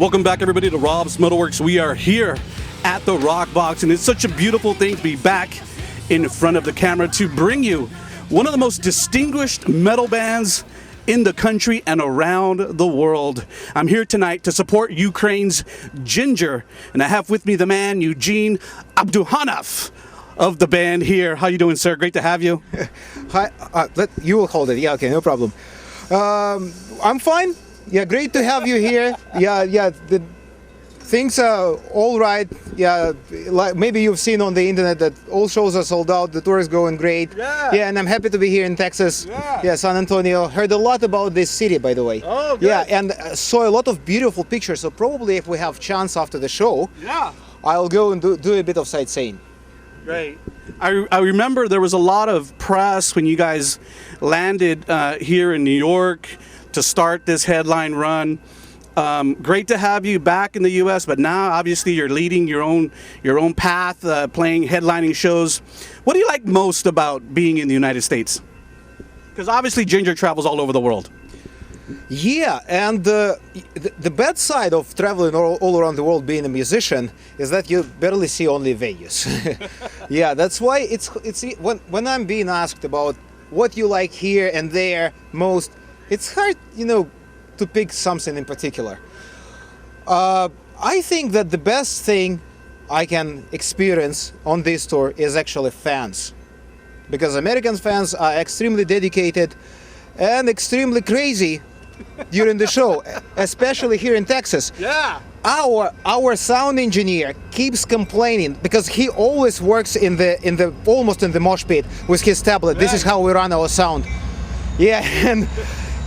Welcome back, everybody, to Rob's MetalWorks. We are here at the Rock Box, and it's such a beautiful thing to be back in front of the camera to bring you one of the most distinguished metal bands in the country and around the world. I'm here tonight to support Ukraine's Jinjer, and I have with me the man Eugene Abdukhanov of the band here. How you doing, sir? Great to have you. Hi, you will hold it. Yeah, okay, no problem. I'm fine. Yeah, great to have you here. Yeah, the things are all right. Yeah, like maybe you've seen on the internet that all shows are sold out. The tour is going great. Yeah. And I'm happy to be here in Texas. Yeah, San Antonio. Heard a lot about this city, by the way. Oh, good. Yeah, and saw a lot of beautiful pictures. So probably if we have chance after the show, I'll go and do a bit of sightseeing. Great. I remember there was a lot of press when you guys landed here in New York to start this headline run. Great to have you back in the U.S., but now obviously you're leading your own path, playing headlining shows. What do you like most about being in the United States? Because obviously Jinjer travels all over the world. Yeah, and the bad side of traveling all around the world being a musician is that you barely see only venues. Yeah, that's why it's when I'm being asked about what you like here and there most, it's hard, to pick something in particular. I think that the best thing I can experience on this tour is actually fans, because American fans are extremely dedicated and extremely crazy during the show, especially here in Texas. Yeah. Our sound engineer keeps complaining because he always works almost in the mosh pit with his tablet. This is how we run our sound. Yeah, and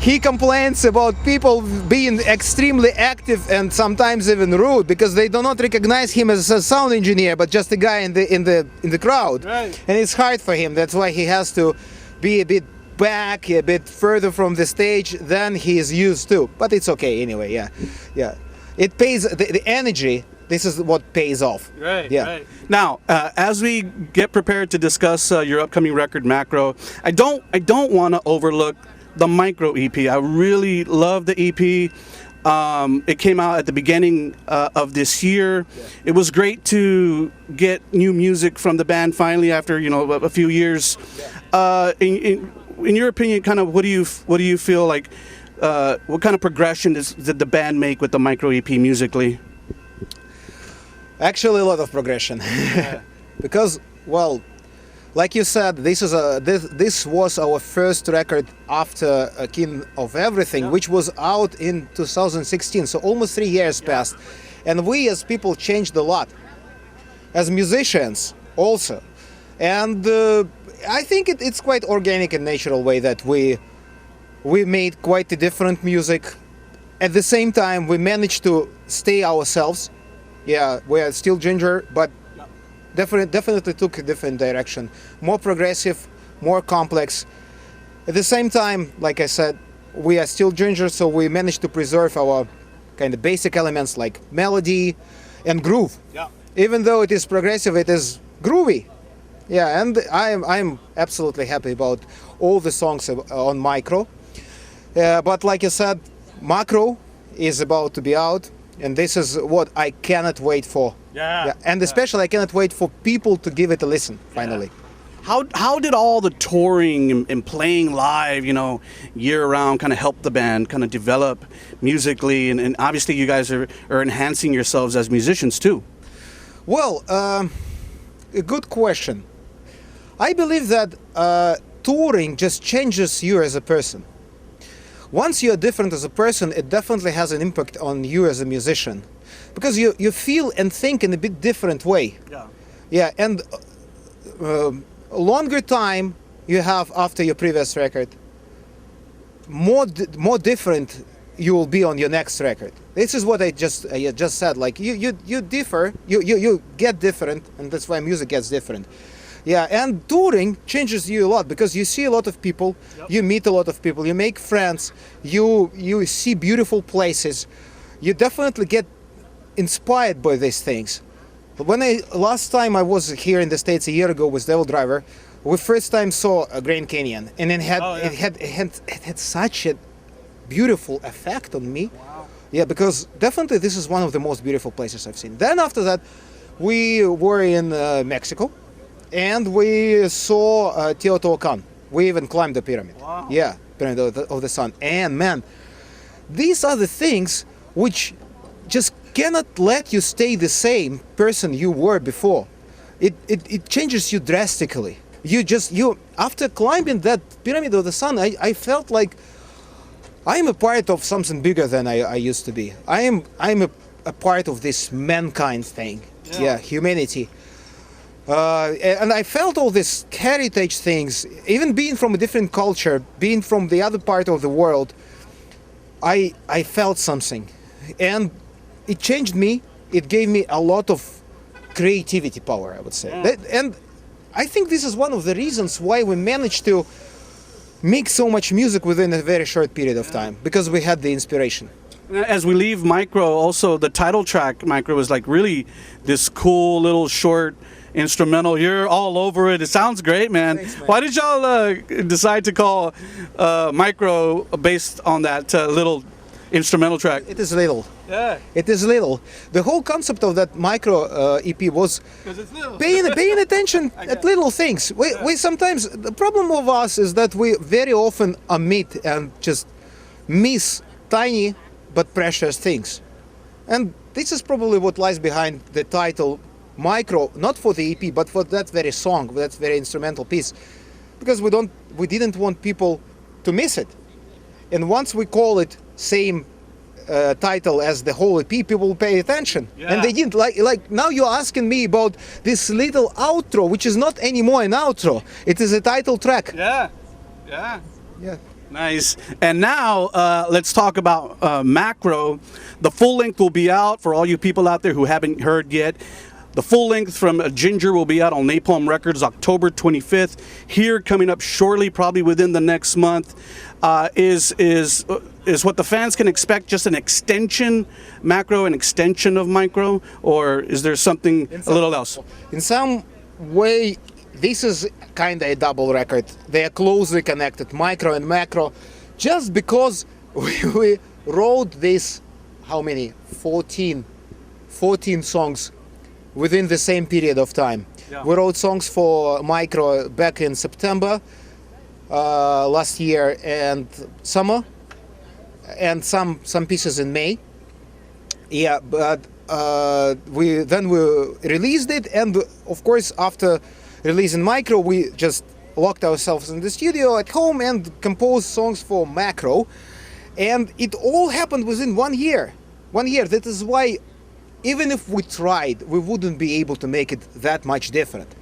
he complains about people being extremely active and sometimes even rude because they do not recognize him as a sound engineer, but just a guy in the crowd. Right. And it's hard for him. That's why he has to be a bit back, a bit further from the stage than he is used to. But it's okay anyway. Yeah. It pays the energy. This is what pays off. Right. Yeah. Right. Now, as we get prepared to discuss your upcoming record, Macro, I don't want to overlook the Micro EP. I really love the EP. It came out at the beginning of this year. Yeah. It was great to get new music from the band finally after a few years. Yeah. In your opinion, kind of what do you feel like? What kind of progression did the band make with the Micro EP musically? Actually, a lot of progression. Yeah. Because, well, like you said, this was our first record after King of Everything, which was out in 2016. So almost 3 years passed, and we as people changed a lot, as musicians also, and I think it's quite organic and natural way that we made quite a different music. At the same time, we managed to stay ourselves. Yeah, we are still Jinjer, but definitely took a different direction, more progressive, more complex. At the same time, like I said, we are still Jinjer, so we managed to preserve our kind of basic elements like melody and groove. Yeah. Even though it is progressive, it is groovy. Yeah, and I'm absolutely happy about all the songs on Micro. But like I said, Macro is about to be out, and this is what I cannot wait for. Yeah. And especially I cannot wait for people to give it a listen, finally. Yeah. How did all the touring and playing live, year-round kind of help the band kind of develop musically? And obviously you guys are enhancing yourselves as musicians too. Well, a good question. I believe that touring just changes you as a person. Once you're different as a person, it definitely has an impact on you as a musician, because you feel and think in a bit different way. Yeah, and longer time you have after your previous record, more different you will be on your next record. This is what I just said. Like you differ, you get different, and that's why music gets different. Yeah, and touring changes you a lot because you see a lot of people, you meet a lot of people, you make friends, you see beautiful places. You definitely get inspired by these things. But last time I was here in the States a year ago with Devil Driver, we first time saw a Grand Canyon, and it had such a beautiful effect on me. Wow. Yeah, because definitely this is one of the most beautiful places I've seen. Then after that, we were in Mexico, and we saw Teotihuacan. We even climbed the pyramid. Wow. Yeah, pyramid of the sun. And man, these are the things which just cannot let you stay the same person you were before. It changes you drastically. You after climbing that pyramid of the sun, I felt like I'm a part of something bigger than I used to be. I'm a part of this mankind thing. Yeah, humanity. And I felt all these heritage things, even being from a different culture, being from the other part of the world, I felt something. And it changed me. It gave me a lot of creativity power, I would say. And I think this is one of the reasons why we managed to make so much music within a very short period of time, because we had the inspiration. As we leave Micro, also the title track, Micro, is like really this cool little short instrumental. You're all over it. It sounds great, man. Thanks, man. Why did y'all decide to call Micro based on that little instrumental track? It is little. Yeah. It is little. The whole concept of that Micro EP was Because it's little. paying attention at little things. We sometimes, the problem of us is that we very often omit and just miss tiny but precious things. And this is probably what lies behind the title Micro, not for the EP, but for that very song, that very instrumental piece. Because we didn't want people to miss it. And once we call it same title as the whole EP, people will pay attention. Yeah. And they didn't. Like now you're asking me about this little outro, which is not anymore an outro. It is a title track. Yeah. Yeah. Yeah. Nice. And now let's talk about Macro. The full length will be out for all you people out there who haven't heard yet. The full length from Jinjer will be out on Napalm Records October 25th. Here, coming up shortly, probably within the next month, is what the fans can expect. Just an extension, Macro, an extension of Micro, or is there something a little else? In some way, this is kind of a double record. They are closely connected, Micro and Macro, just because we wrote this, how many? 14 songs within the same period of time. Yeah. We wrote songs for Micro back in September last year and summer, and some pieces in May. Yeah, but we released it, and of course after releasing Micro, we just locked ourselves in the studio at home and composed songs for Macro, and it all happened within 1 year. 1 year. That is why, even if we tried, we wouldn't be able to make it that much different.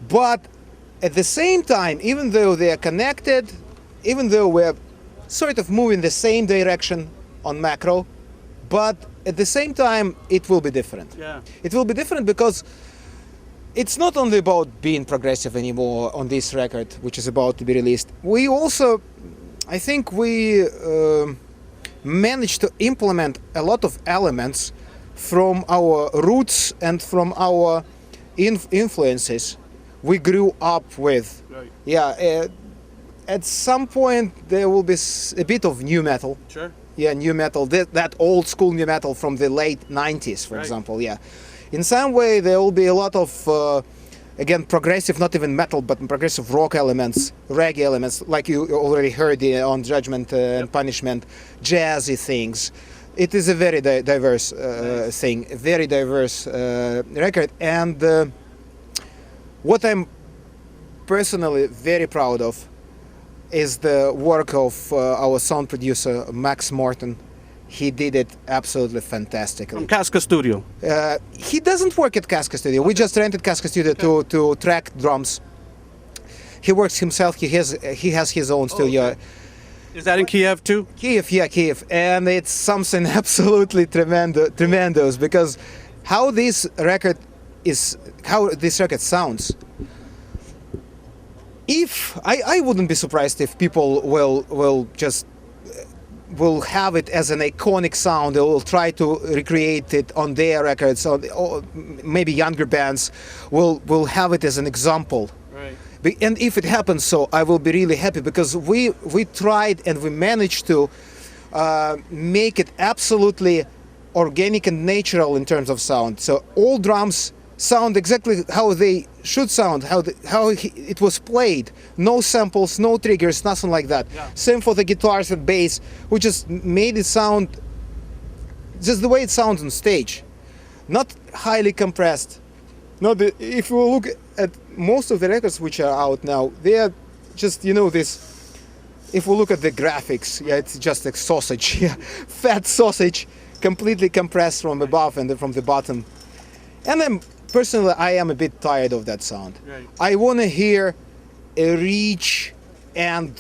But at the same time, even though they are connected, even though we're sort of moving the same direction on Macro, but at the same time, it will be different. Yeah. It will be different because it's not only about being progressive anymore on this record, which is about to be released. We also, I think we managed to implement a lot of elements from our roots and from our influences we grew up with. Right. Yeah, at some point there will be a bit of new metal. Sure. Yeah, new metal, that old school new metal from the late 90s, for Right. example, yeah. In some way there will be a lot of, again, progressive, not even metal, but progressive rock elements, reggae elements, like you already heard on Judgment and Punishment, jazzy things. It is a very diverse thing, a very diverse record. And what I'm personally very proud of is the work of our sound producer, Max Morton. He did it absolutely fantastically. From Casca Studio. He doesn't work at Casca Studio. We just rented Casca Studio to track drums. He works himself. He has his own studio. Okay. Is that in Kiev too? Kiev, yeah, Kiev, and it's something absolutely tremendous because how this record sounds. If I wouldn't be surprised if people will have it as an iconic sound. They will try to recreate it on their records, or maybe younger bands will have it as an example. Right. And if it happens, so I will be really happy because we tried and we managed to make it absolutely organic and natural in terms of sound. So all drums sound exactly how they should sound, it was played. No samples, no triggers, nothing like that. Yeah. Same for the guitars and bass. We just made it sound just the way it sounds on stage. Not highly compressed. If we look at most of the records which are out now, they are just, this. If we look at the graphics, it's just a sausage, fat sausage, completely compressed from above and from the bottom. And personally, I am a bit tired of that sound. Right. I want to hear a rich and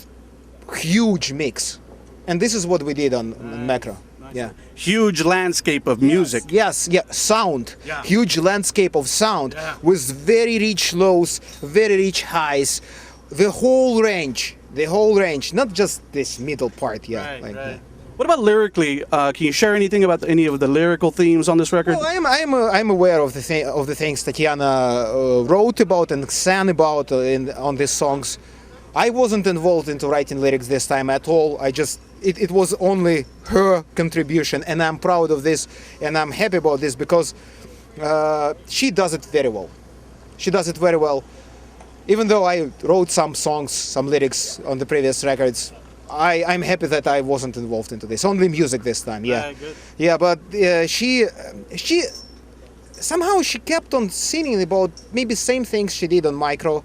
huge mix, and this is what we did on Macro. Nice. Yeah. Huge landscape of music. Yes, sound. Yeah. Huge landscape of sound with very rich lows, very rich highs, the whole range, not just this middle part. Right. What about lyrically? Can you share anything about any of the lyrical themes on this record? Well, I'm aware of the things Tetiana wrote about and sang about on these songs. I wasn't involved into writing lyrics this time at all. It was only her contribution, and I'm proud of this, and I'm happy about this because she does it very well. Even though I wrote some songs, some lyrics on the previous records, I'm happy that I wasn't involved into this. Only music this time, yeah. Good. Yeah, but she somehow she kept on singing about maybe same things she did on Micro,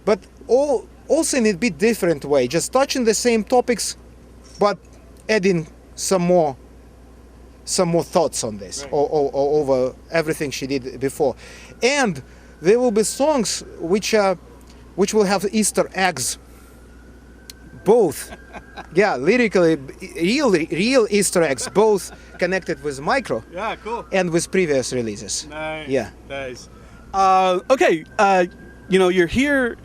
but also in a bit different way, just touching the same topics, but adding some more thoughts on this, right, over everything she did before. And there will be songs which will have Easter eggs. Both, lyrically, real Easter eggs, both connected with Micro. Yeah, cool. And with previous releases. Nice. Yeah. Nice. Okay. You're here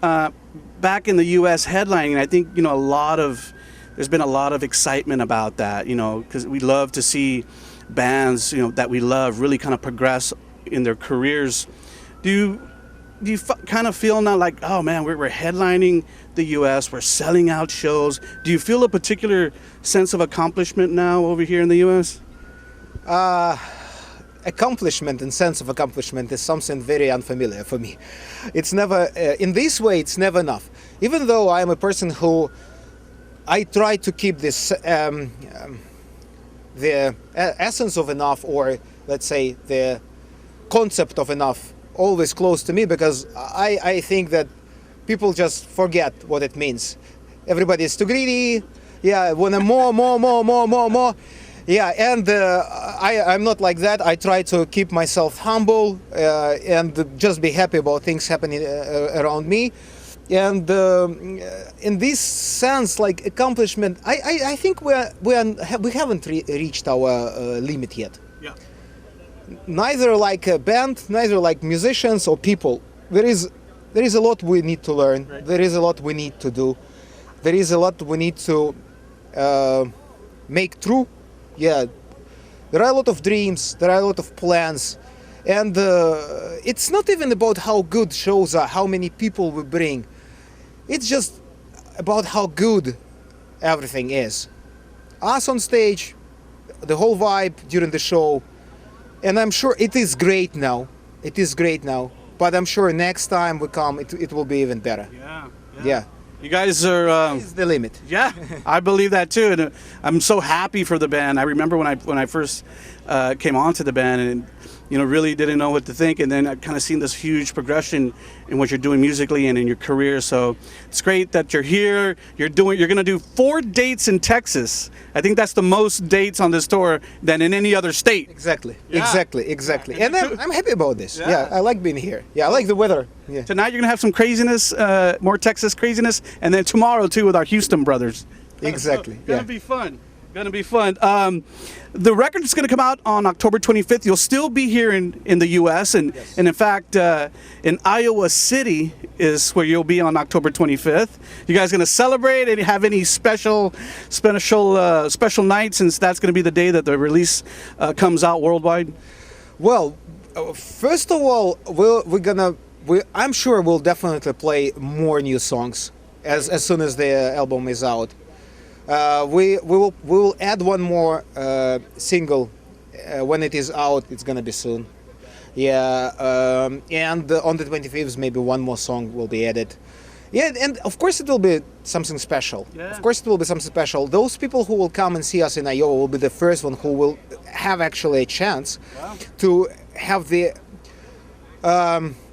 back in the U.S. headlining. I think there's been a lot of excitement about that. Because we love to see bands that we love really kind of progress in their careers. Do you kind of feel now like, oh man, we're headlining the U.S., we're selling out shows? Do you feel a particular sense of accomplishment now over here in the U.S.? Accomplishment and sense of accomplishment is something very unfamiliar for me. It's never, in this way, it's never enough. Even though I am a person who, I try to keep this, the essence of enough, or let's say the concept of enough, always close to me, because I think that people just forget what it means. Everybody is too greedy. Want more. And I'm not like that. I try to keep myself humble and just be happy about things happening around me. And in this sense, like accomplishment, I think we haven't reached our limit yet. Yeah. Neither like a band, neither like musicians or people. There is a lot we need to learn. Right. There is a lot we need to do. There is a lot we need to make true. Yeah, there are a lot of dreams. There are a lot of plans, and it's not even about how good shows are, how many people we bring. It's just about how good everything is. Us on stage, the whole vibe during the show. And I'm sure it is great now. But I'm sure next time we come, it will be even better. Yeah. You guys are. It's the limit. Yeah, I believe that too, and I'm so happy for the band. I remember when I first came onto the band, and really didn't know what to think, and then I kind of seen this huge progression in what you're doing musically and in your career. So it's great that you're here. You're going to do 4 dates in Texas. I think that's the most dates on this tour than in any other state. Exactly. Yeah. Exactly. And I'm happy about this. Yeah, I like being here. Yeah, I like the weather. Yeah. Tonight you're gonna have some craziness, more Texas craziness, and then tomorrow too with our Houston brothers. Exactly. Gonna be fun. The record is going to come out on October 25th. You'll still be here in the U.S. and in fact, in Iowa City is where you'll be on October 25th. You guys going to celebrate and have any special night, since that's going to be the day that the release comes out worldwide? Well, first of all, I'm sure we'll definitely play more new songs as soon as the album is out. We will add one more single when it is out. It's gonna be soon. Yeah, and on the 25th, maybe one more song will be added. Yeah, and of course it will be something special. Yeah. Of course it will be something special. Those people who will come and see us in Iowa will be the first one who will have actually a chance to have the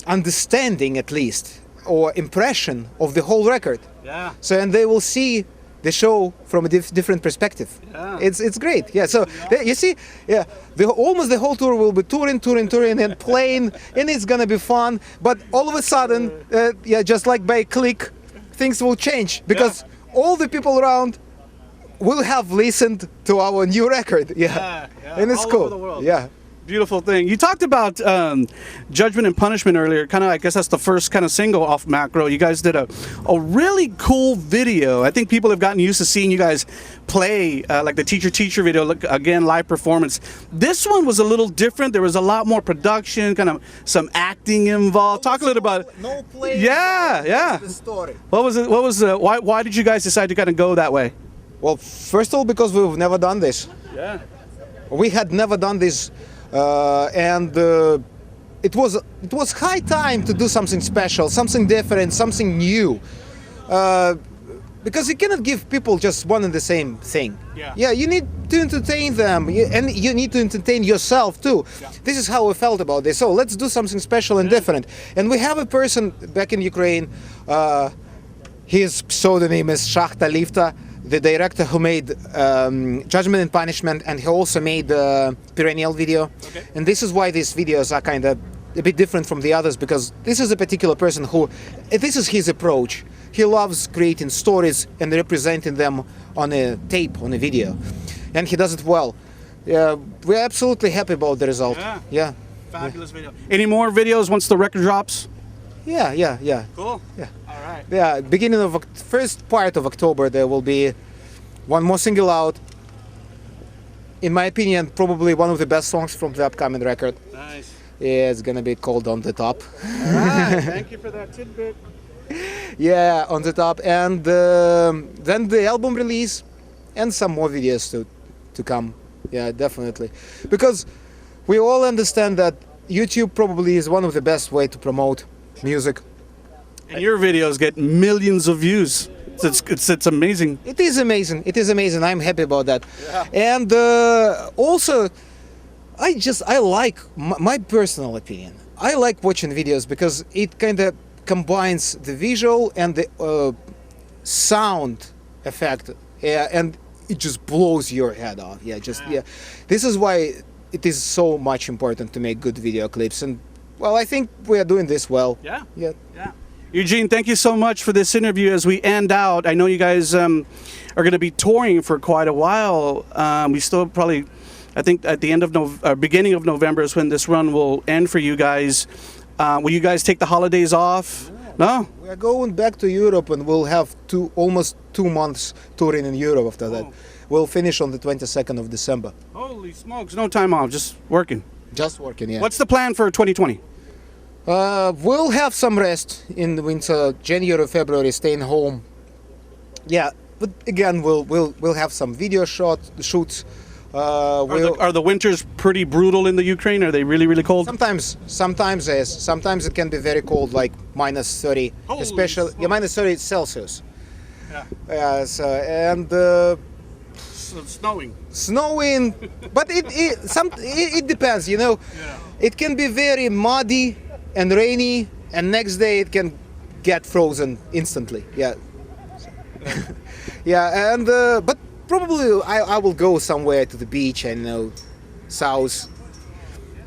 understanding, at least, or impression of the whole record. Yeah. So, and they will see the show from a different perspective. Yeah. It's great. Yeah. So you see, yeah, almost the whole tour will be touring and playing, and it's gonna be fun. But all of a sudden, yeah, just like by a click, things will change because all the people around will have listened to our new record. Yeah. And it's all cool. over the world. Yeah. Beautiful thing. You talked about Judgment and Punishment earlier. Kind of, I guess that's the first kind of single off Macro. You guys did a really cool video. I think people have gotten used to seeing you guys play, like the Teacher video. Look, again, live performance. This one was a little different. There was a lot more production, kind of some acting involved. Talk a little about it. No play. Yeah. The story. What was it? What was why did you guys decide to kind of go that way? Well, first of all, because we've never done this. Yeah. We had never done this. And it was high time to do something special, something different, something new, because you cannot give people just one and the same thing. Yeah, you need to entertain them, and you need to entertain yourself too. This is how we felt about this. So let's do something special and different. And we have a person back in Ukraine. His pseudonym is Shachta Lifta, the director who made Judgment and Punishment, and he also made the Perennial video. Okay. And this is why these videos are kind of a bit different from the others, because this is a particular person who, this is his approach. He loves creating stories and representing them on a tape, on a video. And he does it well. We're absolutely happy about the result. Yeah. Fabulous video. Any more videos once the record drops? Yeah. Cool. Yeah. All right. Yeah, beginning of first part of October there will be one more single out. In my opinion, probably one of the best songs from the upcoming record. Nice. Yeah, it's gonna be called On the Top. All right. Thank you for that tidbit. Yeah, On the Top, and then the album release and some more videos to come. Yeah, definitely, because we all understand that YouTube probably is one of the best way to promote music. And your videos get millions of views. It's amazing. It is amazing. It is amazing. I'm happy about that. Yeah. And also, I like my personal opinion. I like watching videos because it kind of combines the visual and the sound effect, and it just blows your head off. Yeah. This is why it is so much important to make good video clips, and well, I think we are doing this well. Yeah. Yeah. Eugene, thank you so much for this interview. As we end out, I know you guys are going to be touring for quite a while. We still probably, I think at the end of beginning of November is when this run will end for you guys. Will you guys take the holidays off? No? We are going back to Europe, and we'll have almost 2 months touring in Europe after that. We'll finish on the 22nd of December. Holy smokes, no time off, just working. Just working, yeah. What's the plan for 2020? We'll have some rest in the winter, January, February, staying home. Yeah, but again, we'll have some video shoots. Are the winters pretty brutal in the Ukraine? Are they really cold? Sometimes yes. Sometimes it can be very cold, like minus 30, Holy especially smokes. minus 30 Celsius. Yeah. And snowing, but it depends, you know. Yeah. It can be very muddy and rainy, and next day it can get frozen instantly. Yeah. Yeah, and but probably I will go somewhere to the beach, I know, south,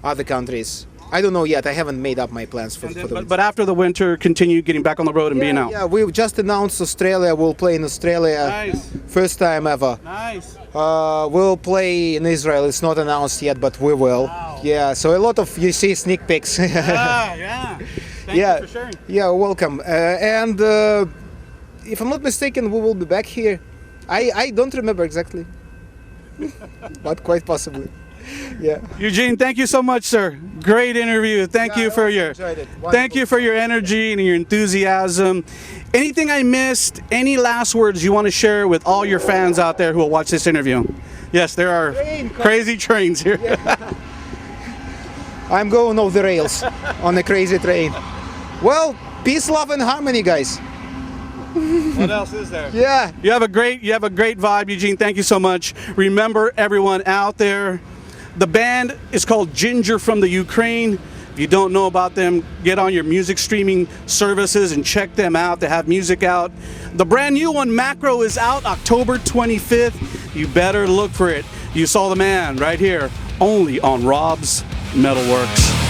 other countries. I don't know yet. I haven't made up my plans for the winter. But after the winter, continue getting back on the road and being out. Yeah, we just announced Australia. We'll play in Australia. Nice. First time ever. Nice. We'll play in Israel. It's not announced yet, but we will. Wow. Yeah, so a lot of, you see, sneak peeks. Yeah. Thank you for sharing. Yeah, welcome. And if I'm not mistaken, we will be back here. I don't remember exactly, but quite possibly. Yeah. Eugene, thank you so much, sir. Great interview. Thank Yeah, you I for also your enjoyed it. thank you Wonderful. for your energy and your enthusiasm. Anything I missed? Any last words you want to share with all your fans out there who will watch this interview? Yes, there are crazy trains here. I'm going off the rails on a crazy train. Well, peace, love, and harmony, guys. What else is there? Yeah. You have a great vibe, Eugene. Thank you so much. Remember, everyone out there, the band is called Jinjer from the Ukraine. If you don't know about them, get on your music streaming services and check them out. They have music out. The brand new one, Macro, is out October 25th. You better look for it. You saw the man right here, only on Rob's Metalworks.